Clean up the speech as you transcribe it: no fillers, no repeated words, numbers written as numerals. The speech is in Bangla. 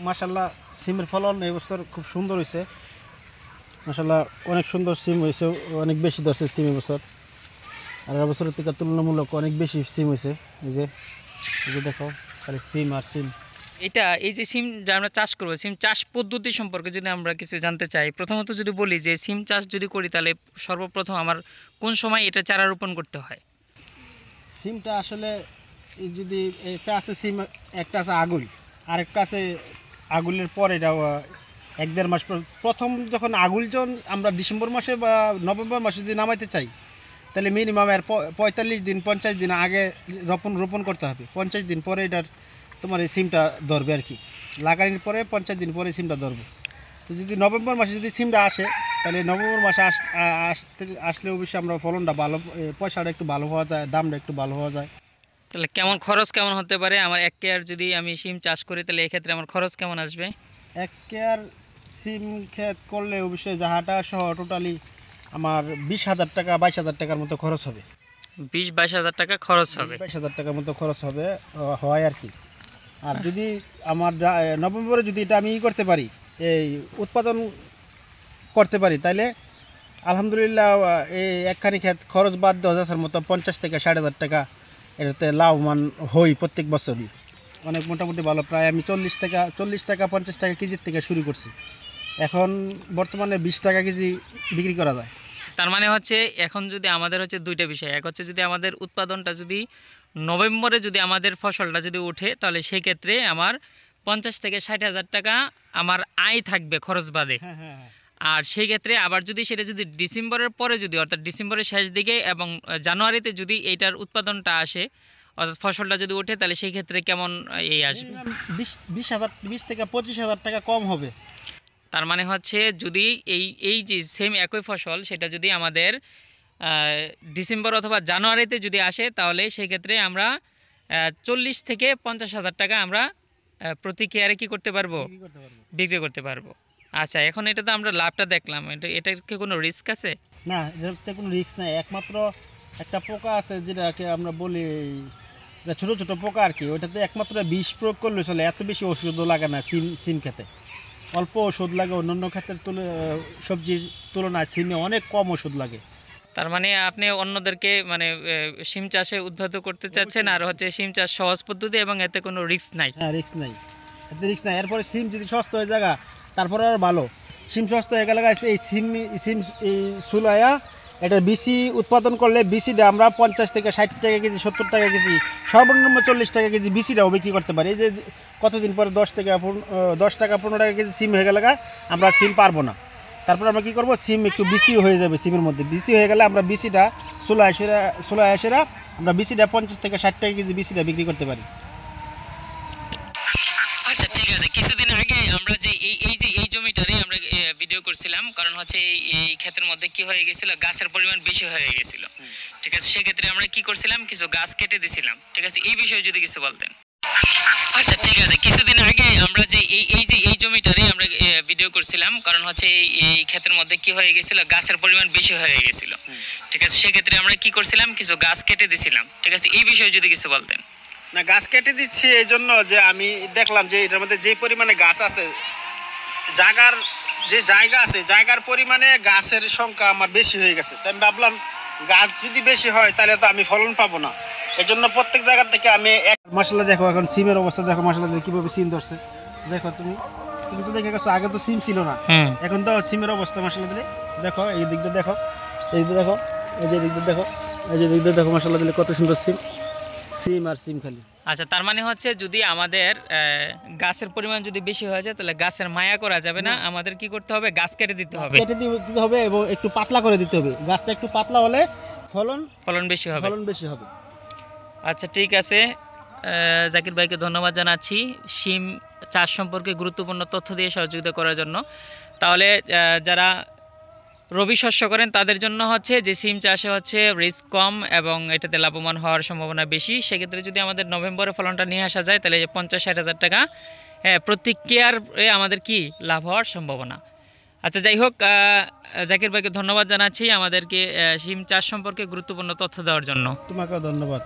মাশাআল্লাহ সিমের ফলন এই বছর খুব সুন্দর হয়েছে। মাশাআল্লাহ অনেক সুন্দর সিম হয়েছে, অনেক বেশি ধরছে সিম এবছর। আর বছরের থেকে তুলনামূলক অনেক বেশি সিম হয়েছে। এই যে দেখো খালি সিম আর সিম। এটা এই যে সিম যা আমরা চাষ করবো, সিম চাষ পদ্ধতি সম্পর্কে যদি আমরা কিছু জানতে চাই, প্রথমত যদি বলি যে সিম চাষ যদি করি তাহলে সর্বপ্রথম আমার কোন সময় এটা চারা রোপণ করতে হয়? সিমটা আসলে এই যদি একটা আছে সিম, একটা আছে আগুল, আরেকটা আছে আগুলের পর এটা 1-1.5 মাস পর। প্রথম যখন আগুল যখন আমরা ডিসেম্বর মাসে বা নভেম্বর মাসে যদি নামাইতে চাই, তাহলে মিনিমাম এর 45 দিন 50 দিন আগে রোপণ করতে হবে। 50 দিন পরে এটার তোমার এই সিমটা ধরবে আর কি। লাগানোর পরে 50 দিন পরে সিমটা ধরবে। তো যদি নভেম্বর মাসে যদি সিমটা আসে, তাহলে নভেম্বর মাসে আসলে অবশ্যই আমরা ফলনটা ভালো, পয়সাটা একটু ভালো হওয়া যায়, দামটা একটু ভালো হওয়া যায়। তাহলে খরচ কেমন হতে পারে? আমার 1 কেয়ার যদি আমি সিম চাষ করি তাহলে এক্ষেত্রে আমার খরচ কেমন আসবে? 1 কেয়ার সিম ক্ষেত করলে অবশ্যই জাহাটা সহ টোটালি আমার 20,000 টাকা 22,000 টাকার মতো খরচ হবে। 20-22 হাজার টাকা খরচ হবে। 22,000 টাকার মতো খরচ হবে, হয় আর কি। আর যদি আমার নভেম্বরে যদি এটা আমি করতে পারি, এই উৎপাদন করতে পারি, তাহলে আলহামদুলিল্লাহ এই একখানি ক্ষেত খরচ বাদ 10,000 মতো 50 থেকে 60,000 টাকা এটাতে লাভবান হই প্রত্যেক বছরই। অনেক মোটামুটি ভালো, প্রায় আমি 40 টাকা 50 টাকা কেজির থেকে শুরু করছি। এখন বর্তমানে 20 টাকা কেজি বিক্রি করা যায়। তার মানে হচ্ছে এখন যদি আমাদের হচ্ছে দুইটা বিষয়, এক হচ্ছে যদি আমাদের উৎপাদনটা যদি নভেম্বরে যদি আমাদের ফসলটা যদি ওঠে তাহলে সেই ক্ষেত্রে আমার 50 থেকে 60,000 টাকা আমার আয় থাকবে খরচ বাদে। হ্যাঁ হ্যাঁ হ্যাঁ। আর সেই ক্ষেত্রে আবার যদি সেটা যদি ডিসেম্বরের পরে যদি অর্থাৎ ডিসেম্বরের শেষ দিকে এবং জানুয়ারিতে যদি এইটার উৎপাদনটা আসে অর্থাৎ ফসলটা যদি ওঠে তাহলে সেই ক্ষেত্রে কেমন এই আসবে? 20 থেকে 25,000 টাকা কম হবে। তার মানে হচ্ছে যদি এই যে সেম একই ফসল সেটা যদি আমাদের ডিসেম্বর অথবা জানুয়ারিতে যদি আসে তাহলে সেই ক্ষেত্রে আমরা 40 থেকে 50,000 টাকা আমরা প্রতি কেয়ারে কী করতে পারবো? বিক্রি করতে পারবো। আচ্ছা, এখন এটা তো আমরা লাভটা দেখলাম, এটার কি কোনো রিস্ক আছে? না, এটাতে কোনো রিস্ক নাই। একমাত্র একটা পোকা আছে যেটাকে আমরা বলি ছোট ছোট পোকা আর কি। ওইটাতে একমাত্র বিষ প্রয়োগ করলে চলে, এত বেশি ওষুধও লাগে না সিম খেতে। অল্প ওষুধ লাগে, অন্যান্য ক্ষেত্রের সবজির তুলনায় সিমে অনেক কম ওষুধ লাগে। তার মানে আপনি অন্যদেরকে মানে সিম চাষে উদ্বুদ্ধ করতে চাচ্ছেন আর হচ্ছে সিম চাষ সহজ পদ্ধতি এবং এতে কোনো রিস্ক নাই। হ্যাঁ, রিস্ক নাই, এতে রিস্ক নাই। এরপরে সিম যদি সস্তা হয়ে জায়গা, তারপরে আর ভালো। সিম সস্তা হয়ে গেলে এই সিম এই সুলাইয়া এটার বিসি উৎপাদন করলে বিসিটা আমরা 50 থেকে 60 টাকা কেজি, 70 টাকা কেজি, সর্বনিম্ন 40 টাকা কেজি বিসিটাও বিক্রি করতে পারি। এই যে কতদিন পরে 10 টাকা 15 টাকা কেজি সিম হয়ে গেলে আমরা সিম পারবো না। তারপর আমরা কী করবো, সিম একটু বিসি হয়ে যাবে। সিমের মধ্যে বিসি হয়ে গেলে আমরা বিসিটা ষোলো আশেরা আমরা বিসিটা 50 থেকে 60 টাকা কেজি বিসিটা বিক্রি করতে পারি। আচ্ছা, ঠিক আছে। কিছুদিন আগে আমরা যে এই জমিটারে আমরা ভিডিও করছিলাম, কারণ হচ্ছে এই ক্ষেতের মধ্যে কি হয়ে গেছিল, গাছের পরিমাণ বেশি হয়ে গেছিল। ঠিক আছে, সেক্ষেত্রে আমরা কি করছিলাম, কিছু গাছ কেটে দিছিলাম। ঠিক আছে, এই বিষয়ে যদি কিছু বলতেন। আচ্ছা, ঠিক আছে। কিছুদিন আগে আমরা যে এই জমিটারে আমরা ভিডিও করছিলাম, কারণ হচ্ছে এই ক্ষেতের মধ্যে কি হয়ে গেছিল, গাছের পরিমাণ বেশি হয়ে গেছিল। ঠিক আছে, সেক্ষেত্রে আমরা কি করছিলাম, কিছু গাছ কেটে দিছিলাম। ঠিক আছে, এই বিষয়ে যদি কিছু বলতেন। না, গাছ কেটে দিচ্ছি এই জন্য যে আমি দেখলাম যে এটার মধ্যে যে পরিমাণে গাছ আছে, জায়গা আছে, জায়গার পরিমাণে গাছের সংখ্যা আমার বেশি হয়ে গেছে। তাই আমি ভাবলাম গাছ যদি বেশি হয় তাহলে তো আমি ফলন পাবো না। এই জন্য প্রত্যেক জায়গা থেকে আমি মাশাআল্লাহ দেখো, এখন সিমের অবস্থা দেখো, মাশাআল্লাহ কিভাবে সিম ধরছে। দেখো তুমি তো দেখে গেছো, আগে তো সিম ছিল না, এখন তো সিমের অবস্থা মাশাআল্লাহ দিলে দেখো। এই দিকটা দেখো, এই দিকটা দেখো, এই যে দিকটা দেখো, এই যে দিকটা দেখো, মাশাআল্লাহ দিলে কত সুন্দর সিম আর সিম খালি। আচ্ছা, তার মানে হচ্ছে যদি আমাদের গাছের পরিমাণ যদি বেশি হয়ে যায় তাহলে গাছের মায়া করা যাবে না, আমাদের কি করতে হবে, গাছ কেটে দিতে হবে এবং একটু পাতলা করে দিতে হবে। গাছটা একটু পাতলা হলে ফলন বেশি হবে। আচ্ছা, ঠিক আছে। জাকির ভাইকে ধন্যবাদ জানাচ্ছি সিম চাষ সম্পর্কে গুরুত্বপূর্ণ তথ্য দিয়ে সহযোগিতা করার জন্য। তাহলে যারা রবি শস্য করেন তাদের জন্য হচ্ছে যে সিম চাষে হচ্ছে রিস্ক কম এবং এটাতে লাভবান হওয়ার সম্ভাবনা বেশি। সেক্ষেত্রে যদি আমাদের নভেম্বরে ফলনটা নিয়ে আসা যায় তাহলে 50-60 হাজার টাকা প্রতি কেয়ারে আমাদের কি লাভ হওয়ার সম্ভাবনা। আচ্ছা, যাই হোক, জাকির ভাইকে ধন্যবাদ জানাচ্ছি আমাদেরকে সিম চাষ সম্পর্কে গুরুত্বপূর্ণ তথ্য দেওয়ার জন্য। তোমাকেও ধন্যবাদ।